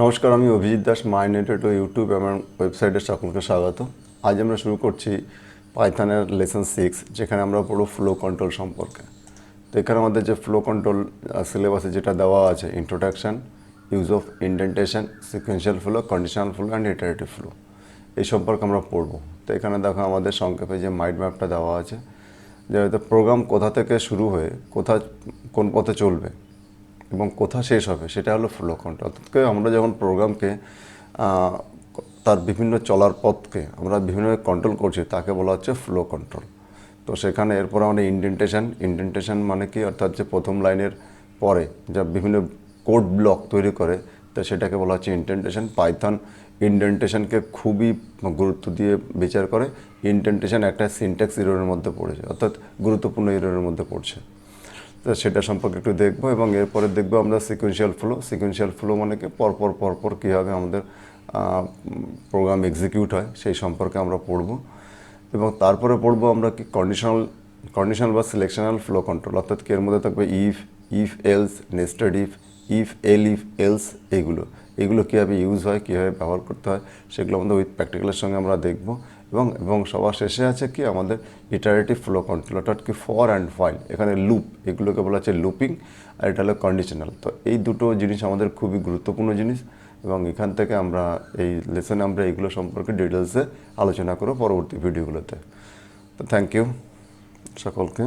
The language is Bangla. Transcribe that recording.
নমস্কার, আমি অভিজিৎ দাস মাইনেটেড ইউটিউব এবং ওয়েবসাইটে সকলকে স্বাগত। আজ আমরা শুরু করছি পাইথনের লেসন 6, যেখানে আমরা পড়ব ফ্লো কন্ট্রোল সম্পর্কে। তো এখানে আমাদের যে ফ্লো কন্ট্রোল সিলেবাসে যেটা দেওয়া আছে, introduction, use of indentation, sequential flow, conditional flow and iterative flow, এই সম্পর্কে আমরা পড়ব। তো এখানে দেখো আমাদের সংক্ষেপে যে মাইন্ড ম্যাপটা দেওয়া আছে, যে হয়তো প্রোগ্রাম কোথা থেকে শুরু হয়ে কোন পথে চলবে এবং কোথা শেষ হবে, সেটা হলো ফ্লো কন্ট্রোল। অর্থাৎ আমরা যখন প্রোগ্রামকে তার বিভিন্ন চলার পথকে আমরা বিভিন্নভাবে কন্ট্রোল করছি, তাকে বলা হচ্ছে ফ্লো কন্ট্রোল। তো সেখানে এরপর আমাদের ইন্ডেন্টেশন মানে কি, অর্থাৎ যে প্রথম লাইনের পরে যা বিভিন্ন কোড ব্লক তৈরি করে, তো সেটাকে বলা হচ্ছে ইন্ডেন্টেশন। পাইথন ইন্ডেন্টেশনকে খুবই গুরুত্ব দিয়ে বিচার করে। ইন্ডেন্টেশন একটা সিনট্যাক্স এররের মধ্যে পড়েছে, অর্থাৎ গুরুত্বপূর্ণ এররের মধ্যে পড়ছে। তো সেটা সম্পর্কে একটু দেখবো এবং এরপরে দেখবো আমরা সিকোয়েন্সিয়াল ফ্লো মানে কি, পরপর কীভাবে আমাদের প্রোগ্রাম এক্সিকিউট হয় সেই সম্পর্কে আমরা পড়ব। এবং তারপরে পড়বো আমরা কি কন্ডিশনাল বা সিলেকশনাল ফ্লো কন্ট্রোল, অর্থাৎ কি এর মধ্যে থাকবে if else, nested if else, এগুলো কীভাবে ইউজ হয়, কীভাবে ব্যবহার করতে হয়, সেগুলো আমাদের উইথ প্র্যাকটিক্যালের সঙ্গে আমরা দেখব। এবং সবার শেষে আছে কি আমাদের ইটারেটিভ ফ্লো কন্ট্রোল, অর্থাৎ কি ফর অ্যান্ড ফাইল, এখানে লুপ, এগুলোকে বলা হচ্ছে লুপিং, আর এটা হলো কন্ডিশনাল। তো এই দুটো জিনিস আমাদের খুবই গুরুত্বপূর্ণ জিনিস এবং এখান থেকে আমরা এই লেসনে আমরা এইগুলো সম্পর্কে ডিটেলসে আলোচনা করব পরবর্তী ভিডিওগুলোতে। তো থ্যাংক ইউ সকলকে।